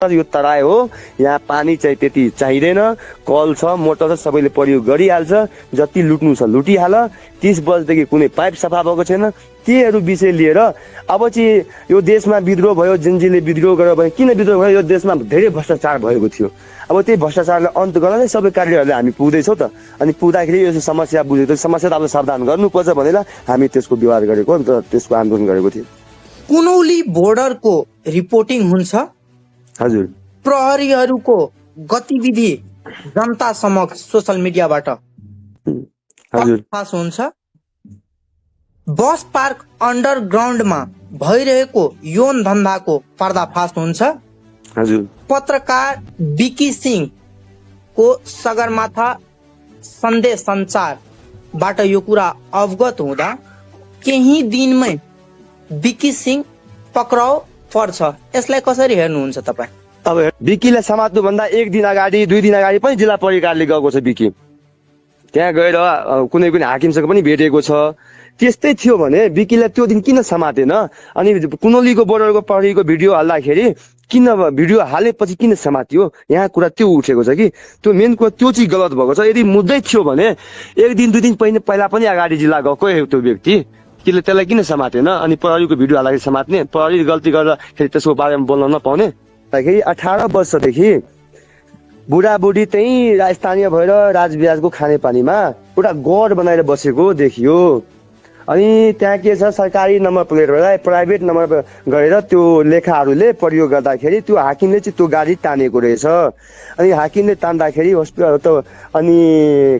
यो तराई हो, यहाँ पानी चाहिँ त्यति चाहिँदैन, कल छ, मोटर छ, सबैले प्रयोग गरिहाल्छ। जति लुट्नु छ लुटिहाल। 30 वर्षदेखि कुनै पाइप सफा भएको छैन। त्यहीहरू विषय लिएर अब चाहिँ यो देशमा विद्रोह भयो, जेनजीले विद्रोह गरेर भयो। किन विद्रोह भयो? यो देशमा धेरै भ्रष्टाचार भएको थियो। अब त्यही भ्रष्टाचारलाई अन्त गर्न सबै कार्यहरूले हामी पुग्दैछौँ त। अनि पुग्दाखेरि यो समस्या बुझेको, समस्या त अब सावधान गर्नुपर्छ भनेर हामी त्यसको विवाद गरेको, त्यसको आन्दोलन गरेको थियौँ। कुनौली बोर्डरको रिपोर्टिङ हुन्छ। हजुर। प्रहरीहरूको गतिविधि जनता समक्ष सोशल मिडियाबाट पर्दाफास हुन्छ। बस पार्क अन्डरग्राउन्डमा भइरहेको यौन धन्दाको पर्दाफास हुन्छ। हजुर। पत्रकार विकी सिंहको सगरमाथा सन्देश सञ्चारबाट यो कुरा अवगत हुँदा केही दिनमै विकी सिंह पक्राउ पर्छ। यसलाई कसरी हेर्नुहुन्छ तपाईँ? अब विकीलाई समात्नु भन्दा 1 दिन अगाडि 2 दिन अगाडि पनि जिल्ला परिकारले गएको छ विकी। त्यहाँ गएर कुनै पनि हाकिमसँग पनि भेटेको छ। त्यस्तै थियो भने विकीलाई त्यो दिन किन समातेन? अनि कुनौलीको बोर्डरको प्रहरीको भिडियो हाल्दाखेरि किन भिडियो हालेपछि किन समातियो? यहाँ कुरा त्यो उठेको छ कि त्यो मेन कुरा त्यो चाहिँ गलत भएको छ। यदि मुद्दै थियो भने 1 दिन 2 दिन पहिला पनि अगाडि जिल्ला गएको त्यो व्यक्ति, त्यसलाई किन समातेन? अनि प्रहरीको भिडियो हाल्दाखेरि समात्ने, प्रहरी गल्ती गर्दाखेरि त्यसको बारेमा बोल्न नपाउने। 18 वर्षदेखि बुढाबुढी त्यही स्थानीय भएर राजविराजको खानेपानीमा एउटा गढ बनाएर बसेको देखियो। अनि त्यहाँ के छ, सरकारी नम्बर प्लेटलाई प्राइभेट नम्बर गरेर त्यो लेखाहरूले प्रयोग गर्दाखेरि त्यो हाकिमले चाहिँ त्यो गाडी तानेको रहेछ। अनि हाकिमले तान्दाखेरि हस्पिटल त अनि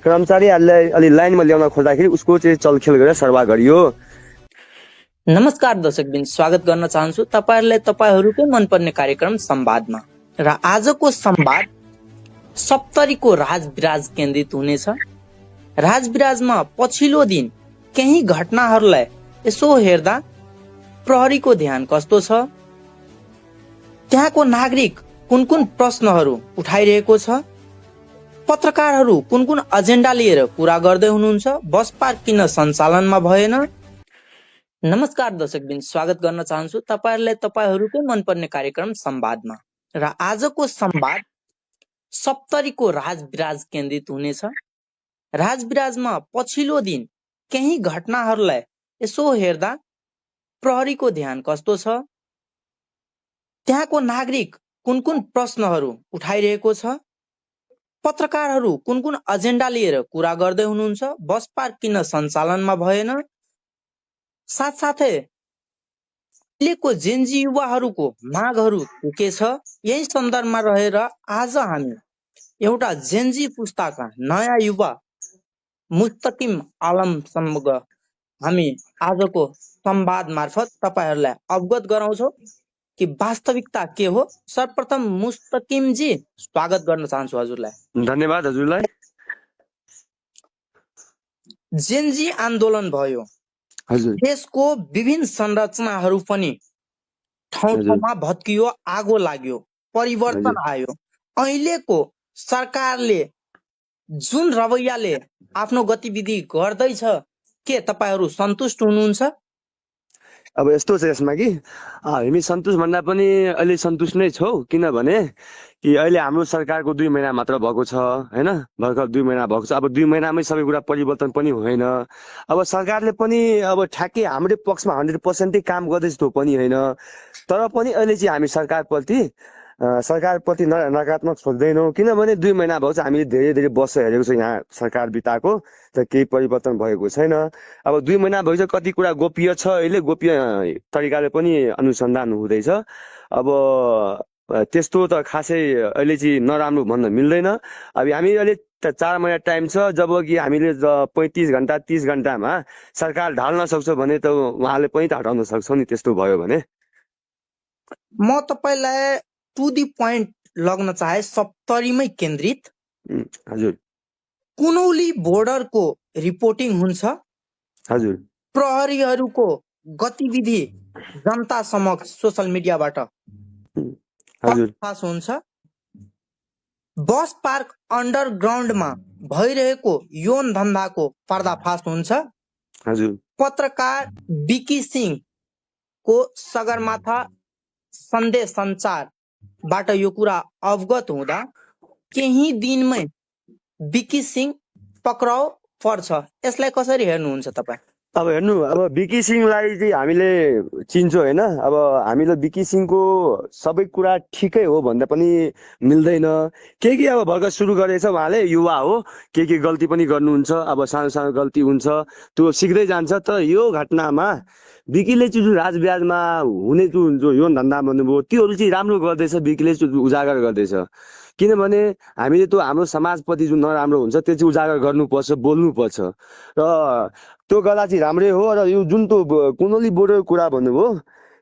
कर्मचारीहरूलाई अलि लाइनमा ल्याउन खोज्दाखेरि उसको चाहिँ चलखेल गरेर सरवा गरियो। नमस्कार दर्शकबिन, स्वागत गर्न चाहन्छु तपाईहरुलाई तपाईहरुकै मनपर्ने कार्यक्रम संवादमा। र आजको संवाद सप्तरीको राजविराज केन्द्रित हुनेछ। राजविराजमा पछिल्लो दिन केही घटनाहरूलाई यसो हेर्दा प्रहरीको ध्यान कस्तो छ, त्यहाँको नागरिक कुन कुन प्रश्नहरू उठाइरहेको छ, पत्रकारहरू कुन कुन एजेन्डा लिएर कुरा गर्दै हुनुहुन्छ, बस पार्क किन सञ्चालनमा भएन। नमस्कार दर्शकबिन, स्वागत गर्न चाहन्छु तपाईहरुलाई तपाईहरुकै मनपर्ने कार्यक्रम संवादमा। र आजको संवाद सप्तरीको राजविराज केन्द्रित हुनेछ। राजविराजमा पछिल्लो दिन केही घटनाहरूलाई यसो हेर्दा प्रहरीको ध्यान कस्तो छ, त्यहाँको नागरिक कुन कुन प्रश्नहरू उठाइरहेको छ, पत्रकारहरू कुन कुन एजेन्डा लिएर कुरा गर्दै हुनुहुन्छ, बस पार्क किन सञ्चालनमा भएन, साथसाथै अहिलेको जेनजी युवाहरूको मागहरू के छ, यही सन्दर्भमा रहेर आज हामी एउटा जेनजी पुस्ताका नयाँ युवा मुस्तकिम आलमसँग हामी आजको संवाद मार्फत तपाईहरुलाई अवगत गराउँछौँ कि वास्तविकता के हो। सर्वप्रथम मुस्तकिमजी, स्वागत गर्न चाहन्छु हजुरलाई। धन्यवाद हजुरलाई। जेनजी आन्दोलन भयो, हजुर। देशको विभिन्न संरचनाहरू पनि ठाउँ ठाउँमा भत्कियो, आगो लाग्यो, परिवर्तन आयो। अहिलेको सरकारले जुन रवैयाले आफ्नो गतिविधि गर्दैछ, के तपाईहरु सन्तुष्ट हुनुहुन्छ? अब यस्तो छ यसमा कि हामी सन्तुष्ट भन्दा पनि अहिले सन्तुष्ट नै छौँ। किनभने कि अहिले हाम्रो सरकारको 2 महिना मात्र भएको छ, हैन? भर्खर 2 महिना भएको छ। अब 2 महिनामै सबै कुरा परिवर्तन पनि होइन। अब सरकारले पनि अब ठ्याक्कै हाम्रै पक्षमा 100% काम गर्दैछ त्यो पनि होइन। तर पनि अहिले चाहिँ हामी सरकारप्रति नकारात्मक सोच्दैनौँ। किनभने 2 महिना भएको छ, हामीले धेरै वर्ष हेरेको छ यहाँ सरकार बिताएको, तर केही परिवर्तन भएको छैन। अब 2 महिना भइसक्यो, कति कुरा गोप्य छ, अहिले गोप्य तरिकाले पनि अनुसन्धान हुँदैछ। अब त्यस्तो त खासै अहिले चाहिँ नराम्रो भन्न मिल्दैन। अब हामी अहिले 4 महिना टाइम छ, जब कि हामीले 35 घन्टा 30 घन्टामा सरकार ढाल्न सक्छ भने त उहाँले पनि त हटाउन सक्छ नि, त्यस्तो भयो भने। म तपाईलाई टु दी पोइन्ट लग्न चाहे, सप्तरीमै केन्द्रित। हजुर। कुनौली बोर्डरको रिपोर्टिङ हुन्छ। हजुर। प्रहरीहरूको गतिविधि जनता समक्ष सोशल मिडियाबाट पर्दाफास हुन्छ। बस पार्क अन्डरग्राउन्डमा भइरहेको यौन धन्दाको पर्दाफास हुन्छ। हजुर। पत्रकार विकी सिंहको सगरमाथा सन्देश सञ्चार बाट यो कुरा अवगत हुँदा केही दिनमै विकी सिंह पक्राउ पर्छ। यसलाई कसरी हेर्नुहुन्छ तपाईँ? अब हेर्नु, अब विकी सिंहलाई चाहिँ हामीले चिन्छौँ होइन। अब हामीले विकी सिंहको सबै कुरा ठिकै हो भन्दा पनि मिल्दैन। के अब भर्खर सुरु गरेछ उहाँले, युवा हो, के गल्ती पनि गर्नुहुन्छ। अब सानो सानो गल्ती हुन्छ, त्यो सिक्दै जान्छ। तर यो घटनामा विकीले चाहिँ जुन राजब्याजमा हुने जो यो धन्दा भन्नुभयो त्योहरू चाहिँ राम्रो गर्दैछ, विकीले चाहिँ उजागर गर्दैछ। किनभने हामीले त्यो हाम्रो समाजप्रति जुन नराम्रो हुन्छ त्यो चाहिँ उजागर गर्नुपर्छ, बोल्नुपर्छ। र त्यो गर्दा चाहिँ राम्रै हो। र यो जुन त्यो कुनली बोर्डरको कुरा भन्नुभयो,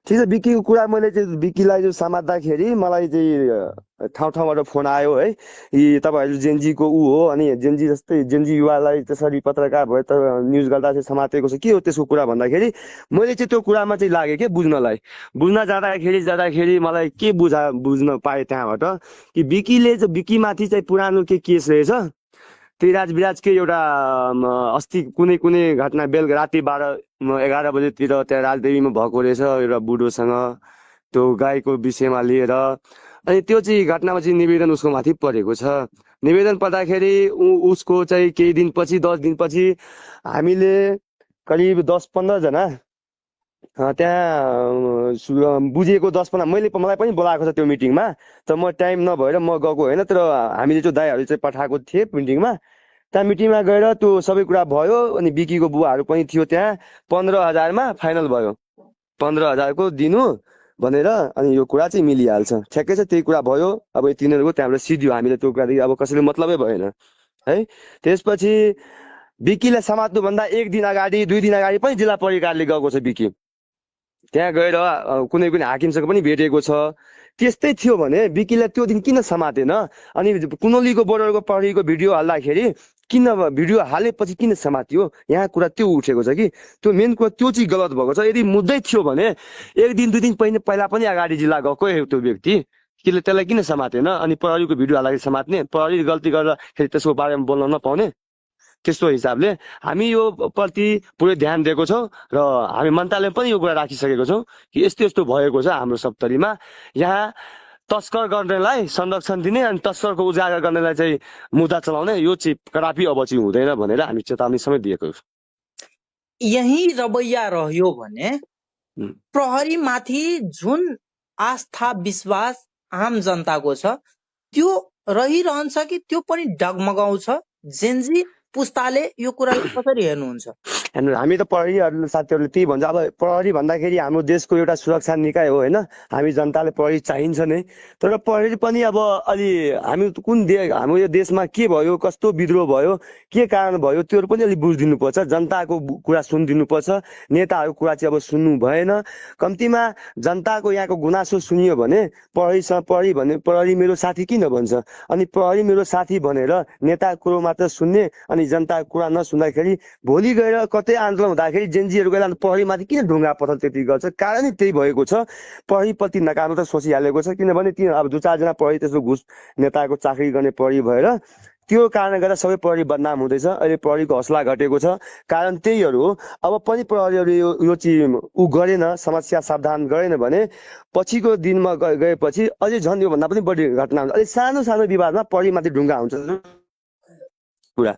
ठिक छ। विकीको कुरा मैले चाहिँ विकीलाई चाहिँ समात्दाखेरि मलाई चाहिँ ठाउँ ठाउँबाट फोन आयो है, यी तपाईँहरू जेनजीको ऊ हो, अनि जेनजी जस्तै जेनजी युवालाई त्यसरी पत्रकार भए त न्युज गर्दा चाहिँ समातेको छ, के हो त्यसको कुरा भन्दाखेरि मैले चाहिँ त्यो कुरामा चाहिँ लागेँ के बुझ्न जाँदाखेरि मलाई के बुझ्न पाएँ त्यहाँबाट कि विकीमाथि चाहिँ पुरानो के केस रहेछ। त्यही राजविराजकै एउटा अस्ति कुनै घटना बेलुका राति 11 बजेतिर त्यहाँ राजदेवीमा भएको रहेछ एउटा बुढोसँग, त्यो गाईको विषयमा लिएर। अनि त्यो चाहिँ घटनामा चाहिँ निवेदन उसको माथि परेको छ। निवेदन पर्दाखेरि उसको चाहिँ केही दिनपछि 10 दिनपछि हामीले करिब 10-15 जना त्यहाँ बुझेको 10-15 मलाई पनि बोलाएको छ त्यो मिटिङमा। तर म टाइम नभएर म गएको होइन। तर हामीले त्यो दाइहरू चाहिँ पठाएको थिएँ मिटिङमा। त्यहाँ मिटिङमा गएर त्यो सबै कुरा भयो। अनि विकीको बुवाहरू पनि थियो त्यहाँ। 15,000मा फाइनल भयो, 15,000को दिनु भनेर। अनि यो कुरा चाहिँ मिलिहाल्छ, ठ्याक्कै छ। त्यही कुरा भयो। अब तिनीहरूको त्यहाँबाट सिध्यो, हामीले त्यो कुरादेखि अब कसैले मतलबै भएन है। त्यसपछि विकीलाई समात्नुभन्दा 1 दिन अगाडि 2 दिन अगाडि पनि जिल्ला प्रहरी कार्यालय गएको छ विकी। त्यहाँ गएर कुनै हाकिमसँग पनि भेटेको छ। त्यस्तै थियो भने विकीलाई त्यो दिन किन समातेन? अनि कुनलीको बोर्डरको प्रहरीको भिडियो हाल्दाखेरि किन भिडियो हालेपछि किन समातियो? यहाँ कुरा त्यो उठेको छ कि त्यो मेन कुरा त्यो चाहिँ गलत भएको छ। यदि मुद्दै थियो भने 1 दिन 2 दिन पहिला पनि अगाडि जिल्ला गएको त्यो व्यक्ति, त्यसलाई किन समातेन? अनि प्रहरीको भिडियो हाल्दाखेरि समात्ने, प्रहरी गल्ती गर्दाखेरि त्यसको बारेमा बोल्न नपाउने। त्यस्तो हिसाबले हामी यो प्रति पुरै ध्यान दिएको छौँ र हामी मन्त्रालयमा पनि यो कुरा राखिसकेको छौँ कि यस्तो यस्तो भएको छ हाम्रो सप्तरीमा। यहाँ तस्कर गर्नेलाई संरक्षण दिने अनि तस्करको उजागर गर्नेलाई चाहिँ मुद्दा चलाउने, यो चाहिँ कदापि अब चाहिँ हुँदैन भनेर हामी चेतावनी समेत दिएको छ। यही रवैया रह्यो भने प्रहरी माथि जुन आस्था विश्वास आम जनताको छ त्यो रहिरहन्छ कि त्यो पनि डगमगाउँछ? जेनजी पुस्ताले यो कुरालाई कसरी हेर्नुहुन्छ? हेर्नु, हामी त प्रहरीहरू साथीहरूले त्यही भन्छ। अब प्रहरी भन्दाखेरि हाम्रो देशको एउटा सुरक्षा निकाय हो होइन। हामी जनताले प्रहरी चाहिन्छ नै। तर प्रहरी पनि अब अलि हामी हाम्रो यो देशमा के भयो, कस्तो विद्रोह भयो, के कारण भयो, त्योहरू पनि अलिक बुझिदिनुपर्छ। जनताको कुरा सुनिदिनुपर्छ। नेताहरूको कुरा चाहिँ अब सुन्नु भएन। कम्तीमा जनताको यहाँको गुनासो सुनियो भने प्रहरी मेरो साथी किन भन्छ? अनि प्रहरी मेरो साथी भनेर नेताको कुरो मात्र सुन्ने अनि जनताको कुरा नसुन्दाखेरि भोलि गएर कतै आन्दोलन हुँदाखेरि जेनजीहरू गएर प्रहरीमाथि किन ढुङ्गा पत्थर त्यति गर्छ? कारण नै त्यही भएको छ। प्रहरीप्रति नकारात्मक सोचिहालेको छ। किनभने ती अब 2-4 जना प्रहरी त्यसो घुस नेताको चाकरी गर्ने प्रहरी भएर त्यो कारणले गर्दा सबै प्रहरी बदनाम हुँदैछ। अहिले प्रहरीको हौसला घटेको छ। कारण त्यहीहरू हो। अब पनि प्रहरीहरू यो चाहिँ ऊ गरेन, समस्या सावधान गरेन भने पछिको दिनमा गएपछि अझै झन् योभन्दा पनि बढी घटना हुन्छ। अलिक सानो सानो विवादमा प्रहरीमाथि ढुङ्गा हुन्छ कुरा।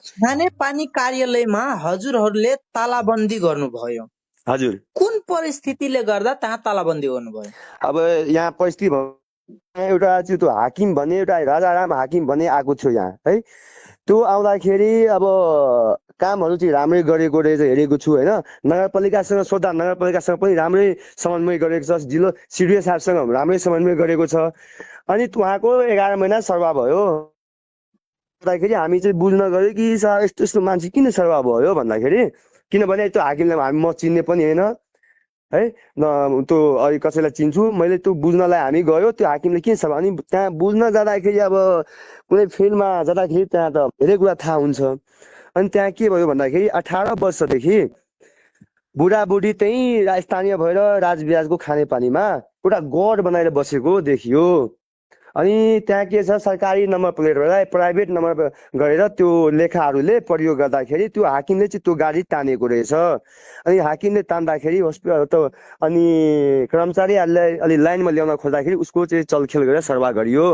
खानेपानी कार्यालयमा हजुरहरूले तालाबन्दी गर्नुभयो। हजुर, कुन परिस्थितिले गर्दा त्यहाँ तालाबन्दी गर्नुभयो? अब यहाँ परिस्थिति एउटा चाहिँ त्यो हाकिम भन्ने एउटा राजाराम हाकिम भन्ने आएको थियो यहाँ है। त्यो आउँदाखेरि अब कामहरू चाहिँ राम्रै गरेको रहेछ हेरेको छु होइन। नगरपालिकासँग सोद्धा नगरपालिकासँग पनि राम्रै समन्वय गरेको छ। जिल्ला सिडिओ साहबसँग राम्रै समन्वय गरेको छ। अनि उहाँको 11 महिना सरुवा भयो भन्दाखेरि हामी चाहिँ बुझ्न गयो कि यस्तो यस्तो मान्छे किन सरुवा भयो भन्दाखेरि, किनभने त्यो हाकिमलाई म चिन्ने पनि होइन है, न त्यो अरू कसैलाई चिन्छु मैले। त्यो बुझ्नलाई हामी गयो, त्यो हाकिमले किन सरुवा। अनि त्यहाँ बुझ्न जाँदाखेरि अब कुनै फिल्डमा जाँदाखेरि त्यहाँ त धेरै कुरा थाहा हुन्छ। अनि त्यहाँ के भयो भन्दाखेरि 18 वर्षदेखि बुढाबुढी त्यही स्थानीय भएर राजविराजको खानेपानीमा एउटा गढ बनाएर बसेको देखियो। अनि त्यहाँ के छ, सरकारी नम्बर प्लेटलाई प्राइभेट नम्बर गरेर त्यो लेखाहरूले प्रयोग गर्दाखेरि त्यो हाकिमले चाहिँ त्यो गाडी तानेको रहेछ। अनि हाकिमले तान्दाखेरि हस्पिटल त अनि कर्मचारीहरूलाई अलि लाइनमा ल्याउन खोज्दाखेरि उसको चाहिँ चलखेल गरेर सरुवा गरियो।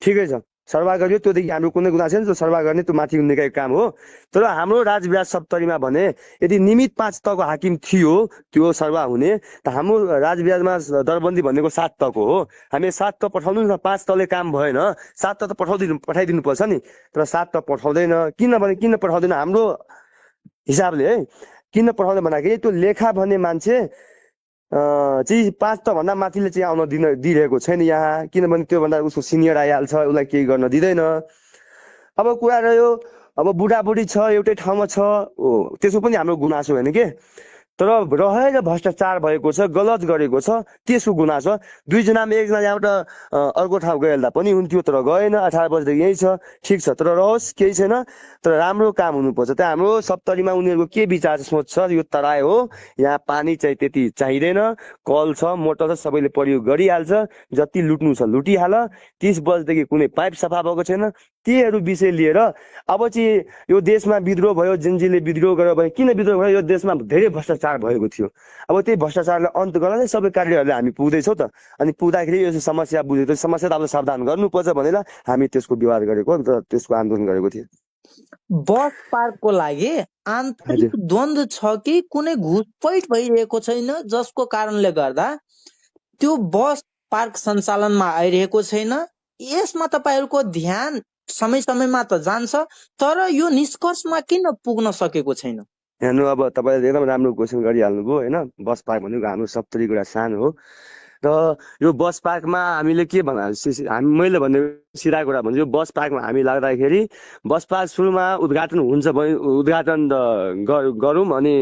ठिकै छ, सरुवा गरियो, त्योदेखि हाम्रो कुनै गुनासो छैन, त्यो सरुवा गर्ने त्यो माथि निकायको काम हो। तर हाम्रो राजविराज सप्तरीमा भने यदि निमित 5 तहको हाकिम थियो त्यो सरुवा हुने, त हाम्रो राजविराजमा दरबन्दी भनेको 7 तहको हो। हामी 7 तह पठाउनु न, 5 तहले काम भएन, 7 तह त पठाइदिनु पर्छ नि। तर 7 तह पठाउँदैन, किन पठाउँदैन हाम्रो हिसाबले है, किन पठाउँदैन भन्दाखेरि त्यो लेखा भन्ने मान्छे चाहिँ 5 तह भन्दा माथिले चाहिँ आउन दिइरहेको छैन यहाँ, किनभने त्योभन्दा उसको सिनियर आइहाल्छ, उसलाई केही गर्न दिँदैन। अब कुरा रह्यो, अब बुढाबुढी छ एउटै ठाउँमा छ, त्यसको पनि हाम्रो गुनासो होइन के, तर रहेर भ्रष्टाचार भएको छ, गलत गरेको छ, त्यसको गुनासो। दुईजनामा एकजना यहाँबाट अर्को ठाउँ गइहाल्दा पनि हुन्थ्यो, तर गएन, 18 वर्षदेखि यही छ, ठिक छ, तर रहोस्, केही छैन, तर राम्रो काम हुनुपर्छ। त्यहाँ हाम्रो सप्तरीमा उनीहरूको के विचार सोच छ, यो तराई हो, यहाँ पानी चाहिँ त्यति चाहिँदैन, कल छ, मोटर छ, सबैले प्रयोग गरिहाल्छ, जति लुट्नु छ लुटिहाल, 30 वर्षदेखि कुनै पाइप सफा भएको छैन, तीहरू विषय लिएर अब चाहिँ यो देशमा विद्रोह भयो, जेनजीले विद्रोह गर्यो भने किन विद्रोह भयो, यो देशमा धेरै भ्रष्टाचार भएको थियो। अब त्यही भ्रष्टाचारलाई अन्त गर्न सबै कार्यहरूले हामी पुग्दैछौँ त, अनि पुग्दाखेरि यो समस्या बुझेको, समस्या त अब सावधान गर्नुपर्छ भनेर हामी त्यसको विवाद गरेको र त्यसको आन्दोलन गरेको थियो। बस पार्कको लागि आन्तरिक द्वन्द्व छ कि कुनै घुसपैठ भइरहेको छैन, जसको कारणले गर्दा त्यो बस पार्क सञ्चालनमा आइरहेको छैन? यसमा तपाईहरूको ध्यान समय समयमा त जान्छ, तर यो निष्कर्षमा किन पुग्न सकेको छैन? हेर्नु, अब तपाईँले एकदम राम्रो क्वेसन गरिहाल्नुभयो होइन। बस पार्क भनेको हाम्रो सप्तरीको एउटा सान हो, र यो बस पार्कमा हामीले के मैले भन्ने सिधा कुरा भन्छु, यो बस पार्कमा हामी लाग्दाखेरि बस पार्क सुरुमा उद्घाटन हुन्छ भने उद्घाटन गरौँ, अनि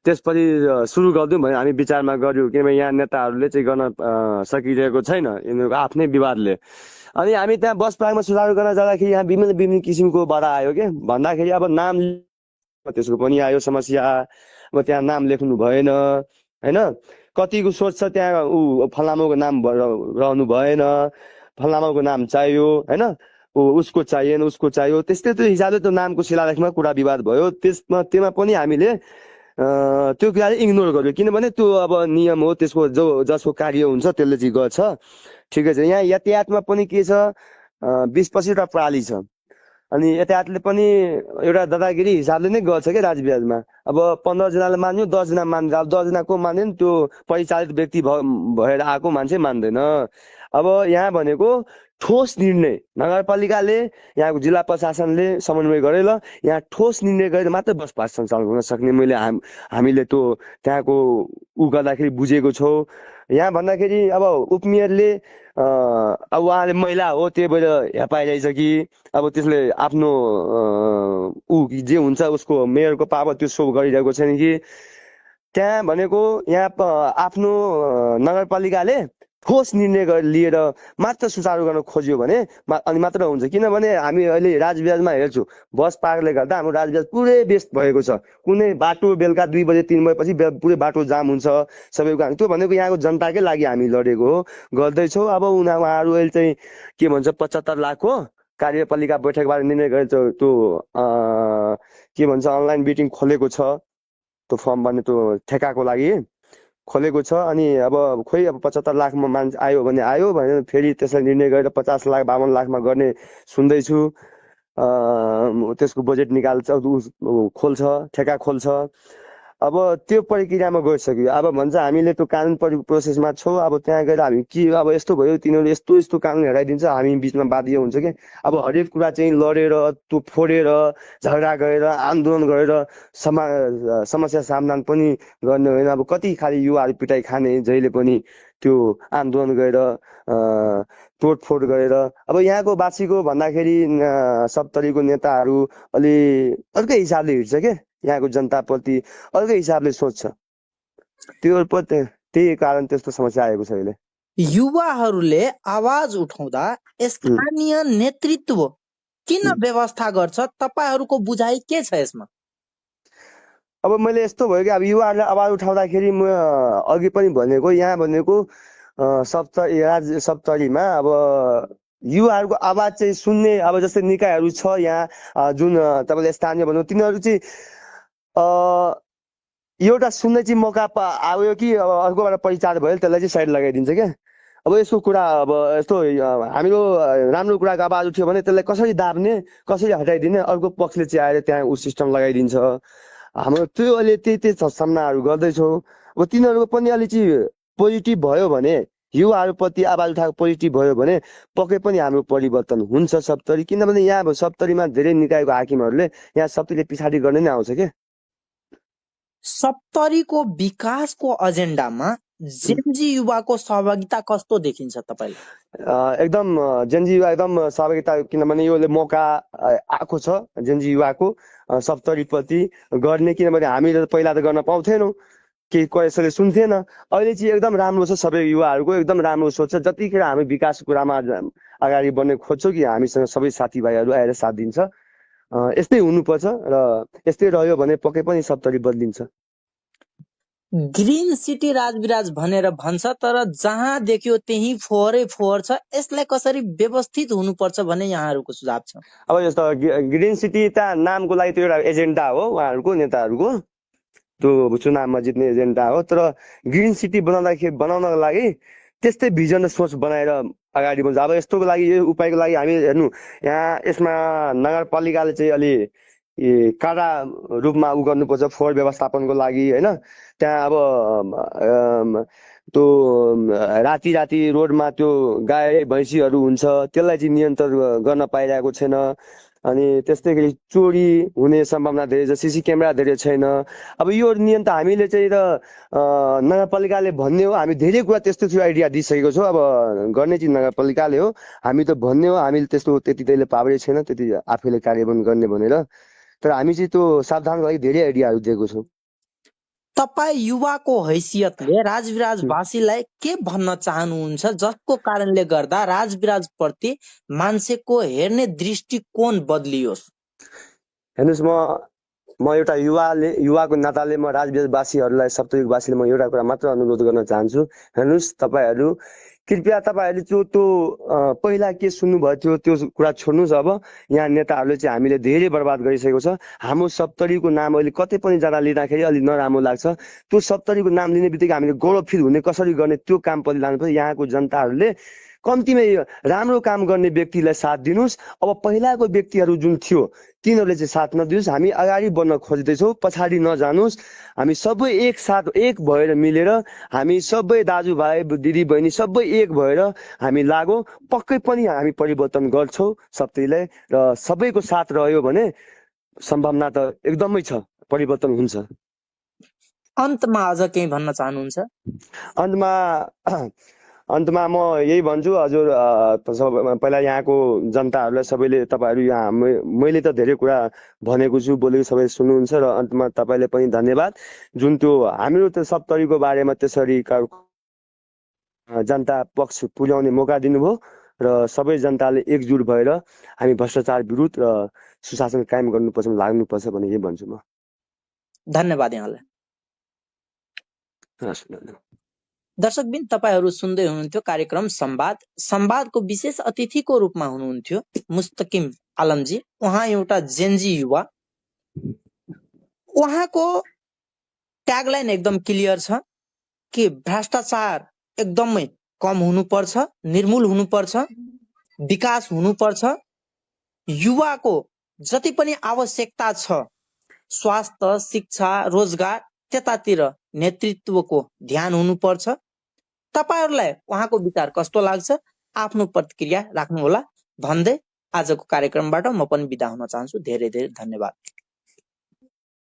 त्यसपछि सुरु गरिदिउँ भने हामी विचारमा गऱ्यौँ, किनभने यहाँ नेताहरूले चाहिँ गर्न सकिरहेको छैन यिनीहरूको आफ्नै विवादले। अनि हामी त्यहाँ बस पार्कमा सुधार गर्न जाँदाखेरि यहाँ विभिन्न किसिमको बाधा आयो के भन्दाखेरि, अब नाम त्यसको पनि आयो समस्या, अब त्यहाँ नाम लेख्नु भएन होइन, कतिको सोच छ त्यहाँ फलामोको नाम रहनु भएन, फलामोको नाम चाहियो होइन, उसको चाहिएन, उसको चाहियो, त्यस्तै त्यो हिसाबले त्यो नामको शिलालेखमा कुरा विवाद भयो। त्यसमा पनि हामीले त्यो कुराले इग्नोर गर्यो, किनभने त्यो अब नियम हो, त्यसको जसको कार्य हुन्छ त्यसले चाहिँ गर्छ, ठिकै छ। यहाँ यातायातमा पनि के छ, 20-25 प्रणाली छ, अनि यातायातले पनि एउटा दादागिरी हिसाबले नै गर्छ क्या राजविराजमा। अब 15 जनाले मान्यो, 10 जना मान्छ, अब 10 जना को मान्दैन, त्यो परिचालित व्यक्ति भएर आएको मान्छे मान्दैन। अब यहाँ भनेको ठोस निर्णय नगरपालिकाले, यहाँको जिल्ला प्रशासनले समन्वय गरेर यहाँ ठोस निर्णय गरेर मात्र बस पार्क सञ्चालन हुन सक्ने हामीले त्यो त्यहाँको गर्दाखेरि बुझेको छौँ। यहाँ भन्दाखेरि अब उपमेयरले अब उहाँले महिला हो त्यही भएर हेपाइरहेछ कि, अब त्यसले आफ्नो जे हुन्छ उसको मेयरको पावर त्यो सो गरिरहेको छैन कि, त्यहाँ भनेको यहाँ आफ्नो नगरपालिकाले ठोस निर्णय लिएर मात्र सुचारू गर्न खोज्यो भने अनि मात्र हुन्छ। किनभने हामी अहिले राजविराजमा हेर्छु, बस पार्कले गर्दा हाम्रो राजविराज पुरै व्यस्त भएको छ, कुनै बाटो बेलुका 2 बजे 3 बजेपछि पुरै बाटो जाम हुन्छ सबैको। त्यो भनेको यहाँको जनताकै लागि हामी लडेको हो, गर्दैछौँ। अब उहाँहरू अहिले चाहिँ के भन्छ 75 लाखको कार्यपालिका बैठकबाट निर्णय गरेर त्यो के भन्छ अनलाइन मिटिङ खोलेको छ, त्यो फर्म भन्ने त्यो ठेकाको लागि खोलेको छ। अनि अब खोइ अब 75 लाखमा मान्छे आयो भने आयो भने फेरि त्यसलाई निर्णय गरेर 50 लाख 52 लाखमा गर्ने सुन्दैछु। त्यसको बजेट निकाल्छ, खोल्छ, ठेका खोल्छ। अब त्यो प्रक्रियामा गइसक्यो। अब भन्छ हामीले त्यो कानुन प्रोसेसमा छौँ, अब त्यहाँ गएर हामी के अब यस्तो भयो, तिनीहरूले यस्तो कानुन हराइदिन्छ, हामी बिचमा बाध्य हुन्छ कि अब हरेक कुरा चाहिँ लडेर त्यो फोडेर झगडा गरेर आन्दोलन गरेर समस्या समाधान पनि गर्ने होइन। अब कति खालि युवाहरू पिटाइ खाने जहिले पनि त्यो आन्दोलन गरेर तोडफोड गरेर। अब यहाँको वासीको भन्दाखेरि सप्तरीको नेताहरू अलि अर्कै हिसाबले हिँड्छ के, यहाँको जनताप्रति अर्कै हिसाबले सोच्छ, त्यही कारण त्यस्तो समस्या आएको छ अहिले। युवाहरूले आवाज उठाउँदा स्थानीय नेतृत्व किन व्यवस्था गर्छ? तपाईहरूको बुझाइ के छ यसमा? अब मैले यस्तो भयो कि अब युवाहरूले आवाज उठाउँदाखेरि म अघि पनि भनेको, यहाँ भनेको सप्तरीमा अब युवाहरूको आवाज चाहिँ सुन्ने, अब जस्तै निकायहरू छ यहाँ जुन तपाईँले स्थानीय भनौँ तिनीहरू चाहिँ एउटा सुन्ने चाहिँ मौका आयो कि अब अर्कोबाट परिचार भयो त्यसलाई चाहिँ साइड लगाइदिन्छ क्या। अब यसको कुरा अब यस्तो हाम्रो राम्रो कुराको आवाज उठ्यो भने त्यसलाई कसरी दाब्ने, कसरी हटाइदिने, अर्को पक्षले चाहिँ आएर त्यहाँ ऊ सिस्टम लगाइदिन्छ। हाम्रो त्यो अहिले त्यही सामनाहरू गर्दैछौँ। अब तिनीहरूको पनि अलि चाहिँ पोजिटिभ भयो भने, युवाहरूप्रति आवाज उठाएको पोजिटिभ भयो भने पक्कै पनि हाम्रो परिवर्तन हुन्छ सप्तरी। किनभने यहाँ सप्तरीमा धेरै निकायको हाकिमहरूले यहाँ सप्तरीले पछाडि गर्ने नै आउँछ क्या। सप्तरीको विकासको एजेन्डामा जेनजी युवाको सहभागिता कस्तो देखिन्छ तपाईँलाई? एकदम जेनजी युवा एकदम सहभागिता, किनभने योले मौका आएको छ जेनजी युवाको सप्तरीप्रति गर्ने। किनभने हामीले पहिला त गर्न पाउँथेनौँ, केही कसैले सुन्थेन। अहिले चाहिँ एकदम राम्रो छ, सबै युवाहरूको एकदम राम्रो सोच छ। जतिखेर हामी विकासको कुरामा अगाडि बढ्ने खोज्छौँ कि हामीसँग सबै साथीभाइहरू आएर साथ दिन्छ। यस्तै हुनुपर्छ र यस्तै रह्यो भने पक्कै पनि सप्तरी बदलिन्छ। ग्रिन सिटी राजविराज भनेर भन्छ, तर जहाँ देख्यो त्यही फोहोरै फोहोर छ। यसलाई कसरी व्यवस्थित हुनुपर्छ भन्ने यहाँहरूको सुझाव छ? अब यस्तो ग्रिन सिटी त नामको लागि त्यो एउटा एजेन्डा हो उहाँहरूको, नेताहरूको, त्यो चुनावमा जित्ने एजेन्डा हो। तर ग्रिन सिटी बनाउनको लागि त्यस्तै भिजन र सोच बनाएर अगाडि बढ्छ। अब यस्तोको लागि, यो उपायको लागि हामी हेर्नु, यहाँ यसमा नगरपालिकाले चाहिँ अलि कडा रूपमा उ गर्नुपर्छ फोहोर व्यवस्थापनको लागि होइन। त्यहाँ अब त्यो राति राति रोडमा त्यो गाई भैँसीहरू हुन्छ, त्यसलाई चाहिँ नियन्त्रण गर्न पाइरहेको छैन। अनि त्यस्तै गरी चोरी हुने सम्भावना धेरै छ, सिसी क्यामेरा धेरै छैन। अब यो नियन्त्रण हामीले चाहिँ र नगरपालिकाले भन्ने हो। हामी धेरै कुरा त्यस्तो थियो आइडिया दिइसकेको छौँ। अब गर्ने चाहिँ नगरपालिकाले हो, हामी त भन्ने हो। हामीले त्यस्तो त्यति त्यसले पावरै छैन त्यति आफैले कार्यान्वयन गर्ने भनेर। तर हामी चाहिँ त्यो सावधानको लागि धेरै आइडियाहरू दिएको छौँ। तपाईँ युवाको हैसियतले राजविराजवासीलाई के भन्न चाहनुहुन्छ, जसको कारणले गर्दा राजविराजप्रति मान्छेको हेर्ने दृष्टिकोण बदलियोस्? हेर्नुहोस्, म एउटा युवाको नाताले म राजविराजवासीहरूलाई, सप्तरीवासीले म एउटा कुरा मात्र अनुरोध गर्न चाहन्छु। हेर्नुहोस्, तपाईँहरू कृपया तपाईँहरूले त्यो पहिला के सुन्नुभयो त्यो कुरा छोड्नुहोस्। अब यहाँ नेताहरूले चाहिँ हामीले धेरै बर्बाद गरिसकेको छ। हाम्रो सप्तरीको नाम अहिले कतै पनि जाँदा लिँदाखेरि अलिक नराम्रो लाग्छ। त्यो सप्तरीको नाम लिने बित्तिकै हामीले गौरव फिल हुने कसरी गर्ने त्यो काम पनि लानुपर्छ। यहाँको जनताहरूले कम्तीमै राम्रो काम गर्ने व्यक्तिलाई साथ दिनुहोस्। अब पहिलाको व्यक्तिहरू जुन थियो तिनीहरूले चाहिँ साथ नदिनुहोस्। हामी अगाडि बढ्न खोज्दैछौँ, पछाडि नजानुहोस्। हामी सबै एकसाथ एक भएर मिलेर, हामी सबै दाजुभाइ दिदीबहिनी सबै एक भएर हामी लागौँ। पक्कै पनि हामी परिवर्तन गर्छौँ सप्तरीलाई, र सबैको साथ रह्यो भने सम्भावना त एकदमै छ, परिवर्तन हुन्छ। अन्तमा अझ केही भन्न चाहनुहुन्छ? अन्तमा म यही भन्छु हजुर, पहिला यहाँको जनताहरूलाई सबैले, तपाईँहरू यहाँ मैले त धेरै कुरा भनेको छु, बोलेको सबैले सुन्नुहुन्छ। र अन्तमा तपाईँले पनि धन्यवाद, जुन त्यो हाम्रो त्यो सप्तरीको बारेमा त्यसरी जनता पक्ष पुर्याउने मौका दिनुभयो। र सबै जनताले एकजुट भएर हामी भ्रष्टाचार विरुद्ध र सुशासन कायम गर्नुपर्छ, लाग्नुपर्छ भन्ने यही भन्छु म। धन्यवाद यहाँलाई। दर्शकबिन, तपाईहरू सुन्दै हुनुहुन्थ्यो कार्यक्रम संवाद। संवादको विशेष अतिथिको रूपमा हुनुहुन्थ्यो मुस्तकिम आलमजी। उहाँ एउटा जेनजी युवा। उहाँको ट्यागलाइन एकदम क्लियर छ कि भ्रष्टाचार एकदमै कम हुनुपर्छ, निर्मूल हुनुपर्छ, विकास हुनुपर्छ। युवाको जति पनि आवश्यकता छ, स्वास्थ्य, शिक्षा, रोजगार, त्यतातिर नेतृत्वको ध्यान हुनुपर्छ। तपाईहरुलाई उहाँको विचार कस्तो लाग्छ, आफ्नो प्रतिक्रिया राख्नुहोला भन्दै आजको कार्यक्रमबाट म पनि बिदा हुन चाहन्छु। धेरै धेरै धन्यवाद।